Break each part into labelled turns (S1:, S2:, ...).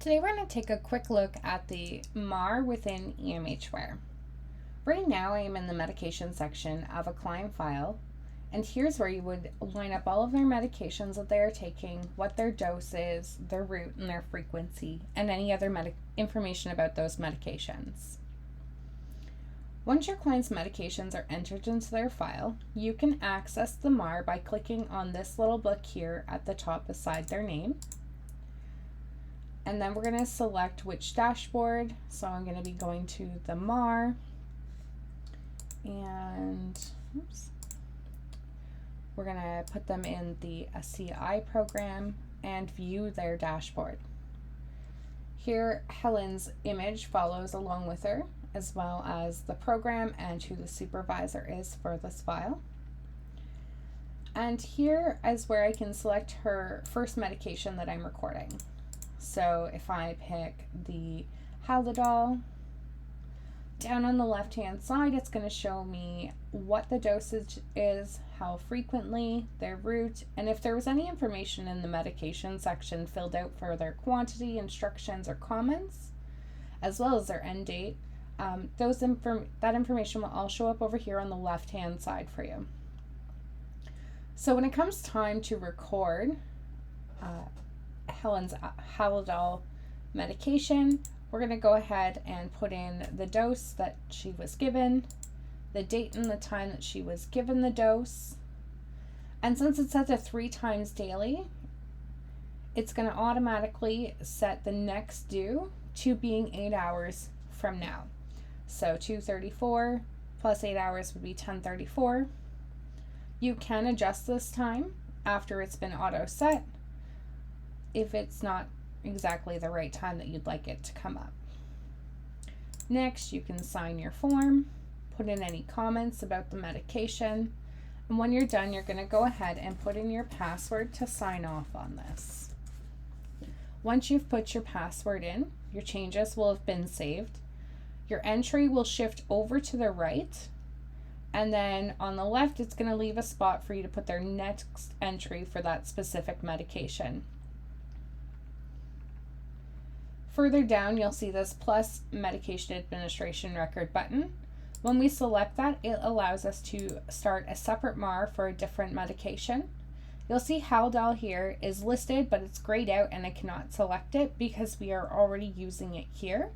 S1: Today we're going to take a quick look at the MAR within EMHware. Right now I am in the medication section of a client file, and here's where you would line up all of their medications that they are taking, what their dose is, their route and their frequency, and any other information about those medications. Once your client's medications are entered into their file, you can access the MAR by clicking on this little book here at the top beside their name. And then we're going to select which dashboard. So I'm going to be going to the MAR and we're going to put them in the SCI program and view their dashboard. Here, Helen's image follows along with her, as well as the program and who the supervisor is for this file. And here is where I can select her first medication that I'm recording. So if I pick the Haldol, down on the left hand side it's going to show me what the dosage is, how frequently, their route, and if there was any information in the medication section filled out for their quantity, instructions, or comments, as well as their end date. That information will all show up over here on the left hand side for you. So when it comes time to record Helen's Haldol medication, we're going to go ahead and put in the dose that she was given, the date and the time that she was given the dose, and since it's set to 3 times daily, it's going to automatically set the next due to being 8 hours from now. So 2:34 plus 8 hours would be 10:34. You can adjust this time after it's been auto set if it's not exactly the right time that you'd like it to come up. Next, you can sign your form, put in any comments about the medication, and when you're done, you're going to go ahead and put in your password to sign off on this. Once you've put your password in, your changes will have been saved. Your entry will shift over to the right, and then on the left, it's going to leave a spot for you to put their next entry for that specific medication. Further down, you'll see this plus medication administration record button. When we select that, it allows us to start a separate MAR for a different medication. You'll see Haldol here is listed, but it's grayed out and I cannot select it because we are already using it here.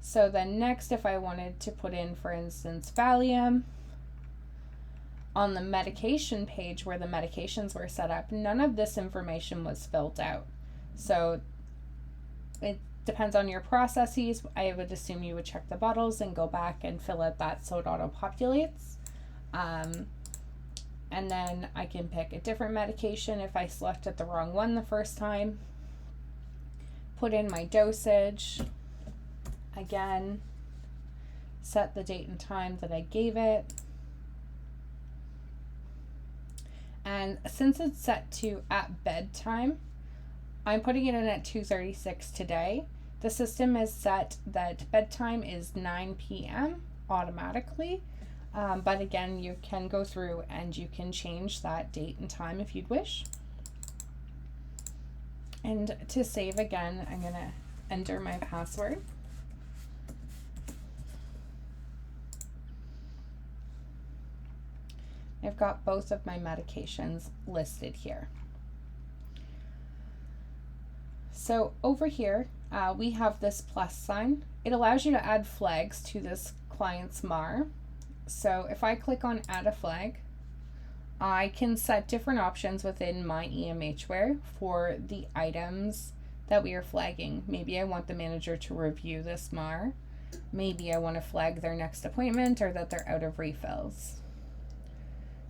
S1: So then next, if I wanted to put in, for instance, Valium, on the medication page where the medications were set up, none of this information was filled out. So it depends on your processes. I would assume you would check the bottles and go back and fill out that so it auto-populates. And then I can pick a different medication if I selected the wrong one the first time. Put in my dosage. Again, set the date and time that I gave it. And since it's set to at bedtime, I'm putting it in at 2:36 today. The system is set that bedtime is 9 p.m. automatically, but again, you can go through and you can change that date and time if you'd wish. And to save again, I'm going to enter my password. I've got both of my medications listed here. So over here, we have this plus sign. It allows you to add flags to this client's MAR. So if I click on add a flag, I can set different options within my EMHware for the items that we are flagging. Maybe I want the manager to review this MAR. Maybe I want to flag their next appointment or that they're out of refills.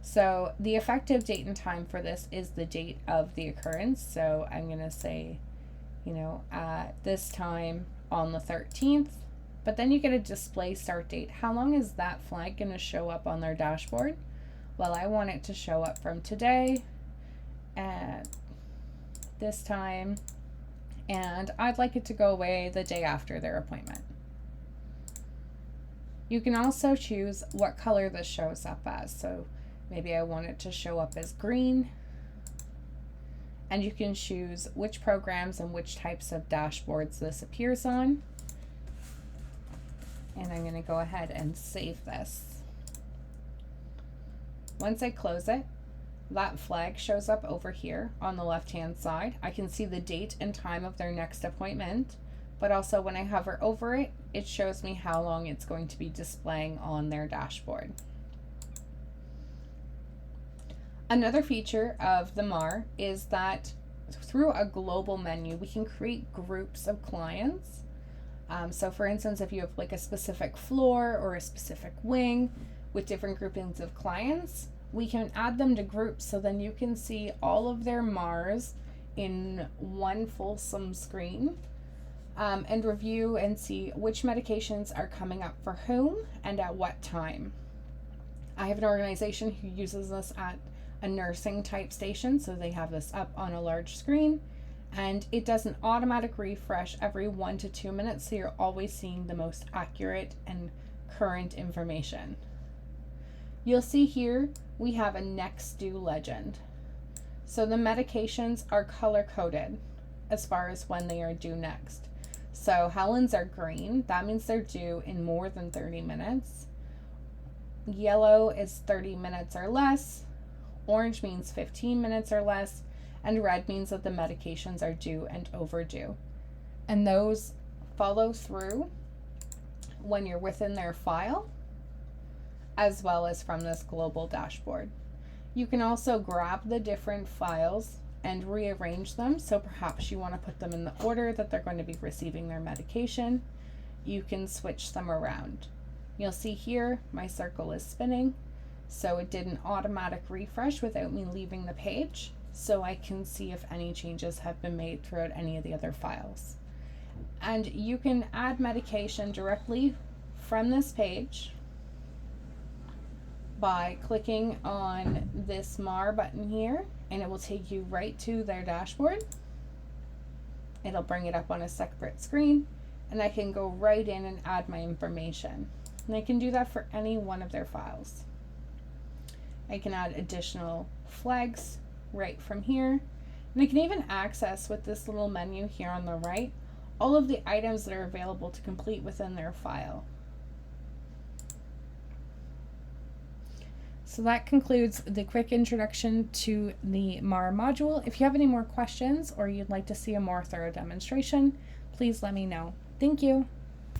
S1: So the effective date and time for this is the date of the occurrence. So I'm going to say, at this time on the 13th, but then you get a display start date. How long is that flag going to show up on their dashboard? Well, I want it to show up from today at this time, and I'd like it to go away the day after their appointment. You can also choose what color this shows up as. So maybe I want it to show up as green, and you can choose which programs and which types of dashboards this appears on. And I'm going to go ahead and save this. Once I close it, that flag shows up over here on the left-hand side. I can see the date and time of their next appointment, but also when I hover over it, it shows me how long it's going to be displaying on their dashboard. Another feature of the MAR is that through a global menu, we can create groups of clients. So for instance, if you have like a specific floor or a specific wing with different groupings of clients, we can add them to groups, so then you can see all of their MARs in one fulsome screen, and review and see which medications are coming up for whom and at what time. I have an organization who uses this at a nursing type station, so they have this up on a large screen, and it does an automatic refresh every 1 to 2 minutes, so you're always seeing the most accurate and current information. You'll see here we have a next due legend. So the medications are color coded as far as when they are due next. So Helen's are green, that means they're due in more than 30 minutes. Yellow is 30 minutes or less. Orange means 15 minutes or less. And red means that the medications are due and overdue. And those follow through when you're within their file, as well as from this global dashboard. You can also grab the different files and rearrange them, so perhaps you want to put them in the order that they're going to be receiving their medication. You can switch them around. You'll see here my circle is spinning, so it did an automatic refresh without me leaving the page, so I can see if any changes have been made throughout any of the other files. And you can add medication directly from this page by clicking on this MAR button here, and it will take you right to their dashboard. It'll bring it up on a separate screen, and I can go right in and add my information. And I can do that for any one of their files. I can add additional flags right from here, and I can even access with this little menu here on the right all of the items that are available to complete within their file. So that concludes the quick introduction to the MAR module. If you have any more questions or you'd like to see a more thorough demonstration, please let me know. Thank you.